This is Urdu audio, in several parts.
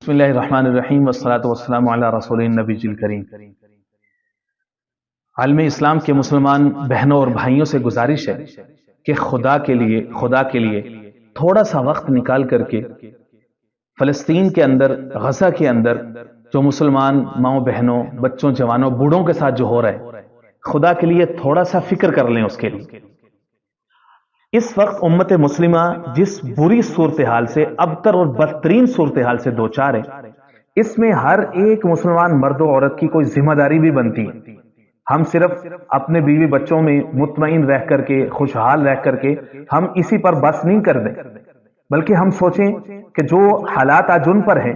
بسم اللہ الرحمن الرحیم والصلاة والسلام علی رسول النبی الکریم۔ عالم اسلام کے مسلمان بہنوں اور بھائیوں سے گزارش ہے کہ خدا کے لیے تھوڑا سا وقت نکال کر کے فلسطین کے اندر، غزہ کے اندر جو مسلمان ماؤں بہنوں، بچوں، جوانوں، بوڑھوں کے ساتھ جو ہو رہا ہے، خدا کے لیے تھوڑا سا فکر کر لیں اس کے لیے۔ اس وقت امت مسلمہ جس بری صورتحال سے، ابتر اور بدترین صورتحال سے دوچار ہے، اس میں ہر ایک مسلمان مرد و عورت کی کوئی ذمہ داری بھی بنتی ہے۔ ہم صرف اپنے بیوی بچوں میں مطمئن رہ کر کے، خوشحال رہ کر کے ہم اسی پر بس نہیں کر دیں، بلکہ ہم سوچیں کہ جو حالات آج ان پر ہیں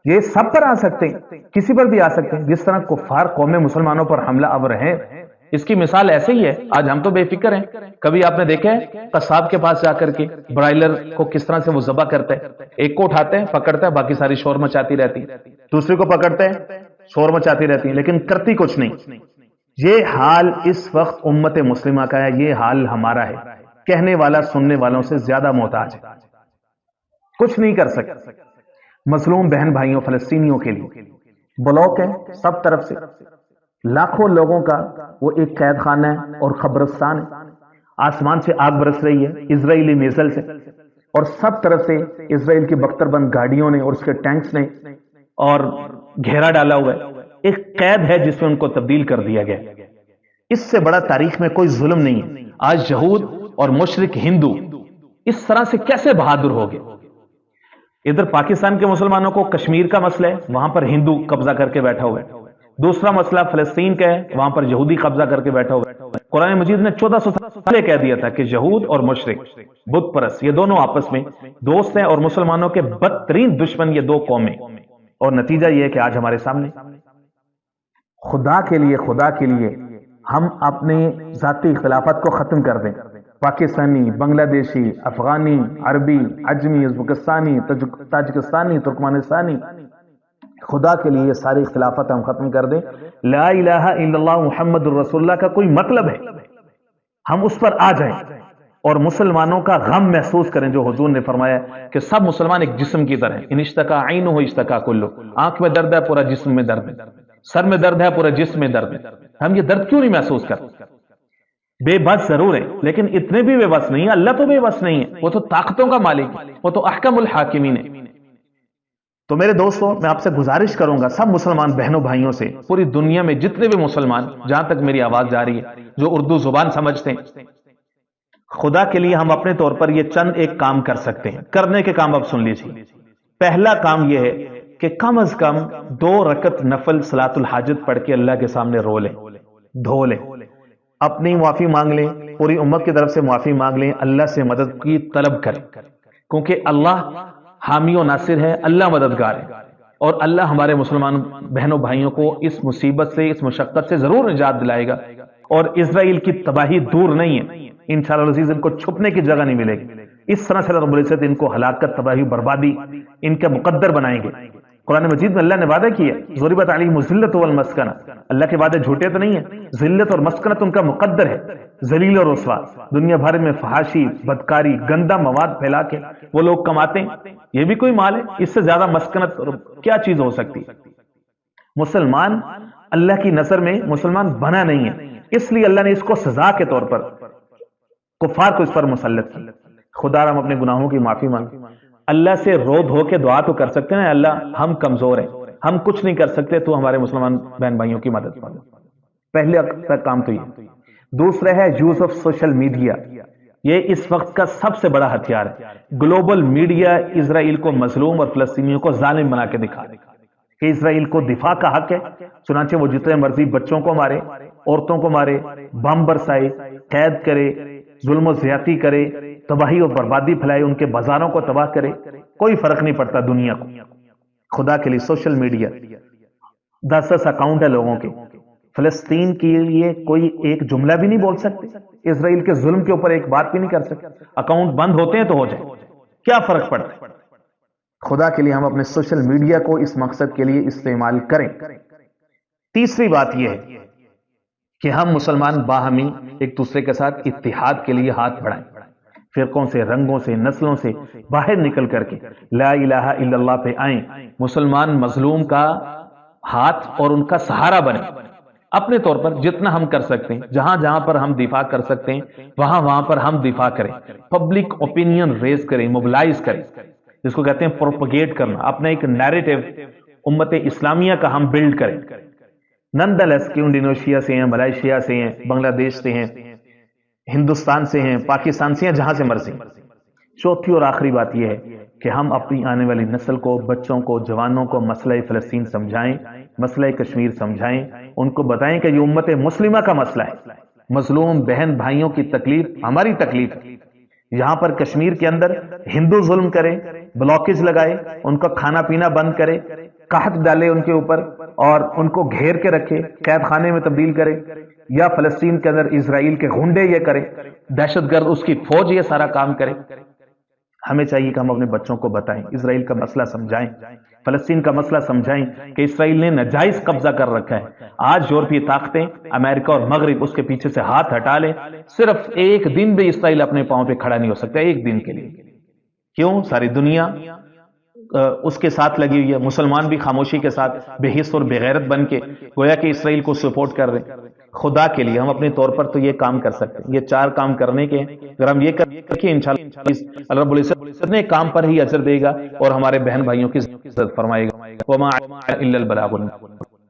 یہ سب پر آ سکتے ہیں، کسی پر بھی آ سکتے ہیں۔ جس طرح کفار قوم مسلمانوں پر حملہ آور ہیں، اس کی مثال ایسے ہی ہے۔ آج ہم تو بے فکر ہیں۔ کبھی آپ نے دیکھا ہے قصاب کے پاس جا کر کے برائلر کو کس طرح سے وہ ذبح کرتا ہے؟ ایک کو اٹھاتے ہیں، پکڑتا ہے، باقی ساری شور مچاتی رہتی ہے، دوسرے کو پکڑتے ہیں، شور مچاتی رہتی ہے، لیکن کرتی کچھ نہیں۔ یہ حال اس وقت امت مسلمہ کا ہے، یہ حال ہمارا ہے۔ کہنے والا سننے والوں سے زیادہ محتاج ہے، کچھ نہیں کر سکتا۔ مظلوم بہن بھائیوں فلسطینیوں کے لیے بلاک ہے سب طرف سے، لاکھوں لوگوں کا وہ ایک قید خانہ ہے اور قبرستان ہے۔ آسمان سے آگ برس رہی ہے اسرائیلی میزل سے، اور سب طرف سے اسرائیل کی بختر بند گاڑیوں نے اور اس کے ٹینکس نے اور گھیرا ڈالا ہوا ہے۔ ایک قید ہے جس میں ان کو تبدیل کر دیا گیا۔ اس سے بڑا تاریخ میں کوئی ظلم نہیں ہے۔ آج یہود اور مشرک ہندو اس طرح سے کیسے بہادر ہو گئے؟ ادھر پاکستان کے مسلمانوں کو کشمیر کا مسئلہ ہے، وہاں پر ہندو قبضہ کر کے بیٹھا ہوا ہے۔ دوسرا مسئلہ فلسطین کا ہے، وہاں پر یہودی قبضہ کر کے بیٹھا ہوا ہے۔ قرآن مجید نے 1400 سال پہلے کہہ دیا تھا کہ یہود اور مشرک، بت پرست، یہ دونوں آپس میں دوست ہیں اور مسلمانوں کے بدترین دشمن یہ دو قومیں۔ اور نتیجہ یہ ہے کہ آج ہمارے سامنے خدا کے لیے ہم اپنے ذاتی اختلافات کو ختم کر دیں۔ پاکستانی، بنگلہ دیشی، افغانی، عربی، عجمی، ازبکستانی، تاجکستانی، ترکمانستانی، خدا کے لیے سارے اختلافات ہم ختم کر دیں۔ لا الہ الا اللہ محمد الرسول اللہ کا کوئی مطلب ہے، ہم اس پر آ جائیں اور مسلمانوں کا غم محسوس کریں، جو حضور نے فرمایا کہ سب مسلمان ایک جسم کی طرح ہیں۔ ان اشتکا عینہ اشتکا کلہ، آنکھ میں درد ہے پورا جسم میں درد ہے، سر میں درد ہے پورا جسم میں درد ہے۔ ہم یہ درد کیوں نہیں محسوس کرتے؟ بے بس ضرور ہے، لیکن اتنے بھی بے بس نہیں ہیں۔ اللہ تو بے بس نہیں ہے، وہ تو طاقتوں کا مالک ہے، وہ تو احکم الحاکمین ہے۔ تو میرے دوستوں، میں آپ سے گزارش کروں گا، سب مسلمان بہنوں بھائیوں سے، پوری دنیا میں جتنے بھی مسلمان، جہاں تک میری آواز جا رہی ہے، جو اردو زبان سمجھتے ہیں، خدا کے لیے ہم اپنے طور پر یہ چند ایک کام کر سکتے ہیں۔ کرنے کے کام اب سن لیجیے۔ پہلا کام یہ ہے کہ کم از کم 2 رکعت نفل صلاۃ الحاجت پڑھ کے اللہ کے سامنے رو لیں، دھو لیں، اپنی معافی مانگ لیں، پوری امت کی طرف سے معافی مانگ لیں، اللہ سے مدد کی طلب کریں، کیونکہ اللہ حامی و ناصر ہے، اللہ مددگار ہے، اور اللہ ہمارے مسلمان بہنوں بھائیوں کو اس مصیبت سے، اس مشقت سے ضرور نجات دلائے گا، اور اسرائیل کی تباہی دور نہیں ہے۔ انشاءاللہ العزیز ان کو چھپنے کی جگہ نہیں ملے گی۔ اس طرح سے رب العزت ان کو ہلاکت، تباہی، بربادی ان کا مقدر بنائیں گے۔ قرآن مجید میں اللہ نے وعدہ کیا، ضربت علیہم الذلۃ والمسکنہ، اللہ کے وعدے جھوٹے تو نہیں ہیں، ذلت اور مسکنت ان کا مقدر ہے، ذلیل اور رسوا۔ دنیا بھر میں فحاشی، بدکاری، گندا مواد پھیلا کے وہ لوگ کماتے ہیں، یہ بھی کوئی مال ہے؟ اس سے زیادہ مسکنت کیا چیز ہو سکتی؟ مسلمان اللہ کی نظر میں مسلمان بنا نہیں ہے، اس لیے اللہ نے اس کو سزا کے طور پر کفار کو اس پر مسلط کی۔ خدا ہم اپنے گناہوں کی معافی مانگ، اللہ سے رو دھو کے دعا تو کر سکتے ہیں، اللہ ہم کمزور ہیں، ہم کچھ نہیں کر سکتے، تو ہمارے مسلمان بہن بھائیوں کی مدد کرو۔ پہلے کام تو یہ۔ دوسرا ہے یوز آف سوشل میڈیا، یہ اس وقت کا سب سے بڑا ہتھیار ہے۔ گلوبل میڈیا اسرائیل کو مظلوم اور فلسطینیوں کو ظالم بنا کے دکھا دے کہ اسرائیل کو دفاع کا حق ہے، چنانچہ وہ جتنے مرضی بچوں کو مارے، عورتوں کو مارے، بم برسائے، قید کرے، ظلم و زیادتی کرے، تباہی اور بربادی پھیلائے، ان کے بازاروں کو تباہ کرے، کوئی فرق نہیں پڑتا دنیا کو۔ خدا کے لیے سوشل میڈیا 10 اکاؤنٹ ہے لوگوں کے، فلسطین کے لیے کوئی ایک جملہ بھی نہیں بول سکتے، اسرائیل کے ظلم کے اوپر ایک بات بھی نہیں کر سکتے۔ اکاؤنٹ بند ہوتے ہیں تو ہو جائے، کیا فرق پڑتا ہے؟ خدا کے لیے ہم اپنے سوشل میڈیا کو اس مقصد کے لیے استعمال کریں۔ تیسری بات یہ ہے کہ ہم مسلمان باہمی ایک دوسرے کے ساتھ اتحاد کے لیے ہاتھ بڑھائیں۔ فرقوں سے، رنگوں سے، نسلوں سے باہر نکل کر کے لا الہ الا اللہ پہ آئیں، مسلمان مظلوم کا ہاتھ اور ان کا سہارا بنے، اپنے طور پر جتنا ہم کر سکتے ہیں، جہاں جہاں پر ہم دفاع کر سکتے ہیں وہاں وہاں پر ہم دفاع کریں، پبلک اوپینین ریز کریں، موبلائز کریں، جس کو کہتے ہیں پروپگیٹ کرنا، اپنا ایک نیریٹو امت اسلامیہ کا ہم بلڈ کریں۔ نندلیس کہ انڈونیشیا سے ہیں، ملائیشیا سے ہیں، بنگلہ دیش سے ہیں، ہندوستان سے ہیں، پاکستان سے ہیں، جہاں سے مرضی۔ چوتھی اور آخری بات یہ ہے کہ ہم اپنی آنے والی نسل کو، بچوں کو، جوانوں کو مسئلہ فلسطین سمجھائیں، مسئلہ کشمیر سمجھائیں، ان کو بتائیں کہ یہ امت مسلمہ کا مسئلہ ہے، مظلوم بہن بھائیوں کی تکلیف ہماری تکلیف ہے۔ یہاں پر کشمیر کے اندر ہندو ظلم کرے، بلاکیج لگائے، ان کا کھانا پینا بند کرے، قحط ڈالے ان کے اوپر اور ان کو گھیر کے رکھے، قید خانے میں تبدیل کرے، یا فلسطین کے اندر اسرائیل کے غنڈے یہ کرے، دہشت گرد اس کی فوج یہ سارا کام کرے۔ ہمیں چاہیے کہ ہم اپنے بچوں کو بتائیں، اسرائیل کا مسئلہ سمجھائیں، فلسطین کا مسئلہ سمجھائیں کہ اسرائیل نے ناجائز قبضہ کر رکھا ہے۔ آج یورپی طاقتیں، امریکہ اور مغرب اس کے پیچھے سے ہاتھ ہٹا لیں، صرف ایک دن بھی اسرائیل اپنے پاؤں پہ کھڑا نہیں ہو سکتا، ایک دن کے لیے۔ کیوں؟ ساری دنیا اس کے ساتھ لگی ہوئی ہے، مسلمان بھی خاموشی کے ساتھ بے حس اور بے غیرت بن کے گویا کہ اسرائیل کو سپورٹ کر رہے ہیں۔ خدا کے لیے ہم اپنے طور پر تو یہ کام کر سکتے ہیں، یہ 4 کام کرنے کے ہیں۔ اگر ہم یہ کر کے انشاءاللہ اللہ رب العزت اپنے کام پر ہی اجر دے گا اور ہمارے بہن بھائیوں کی عزت فرمائے گا۔ وما الا البلاغ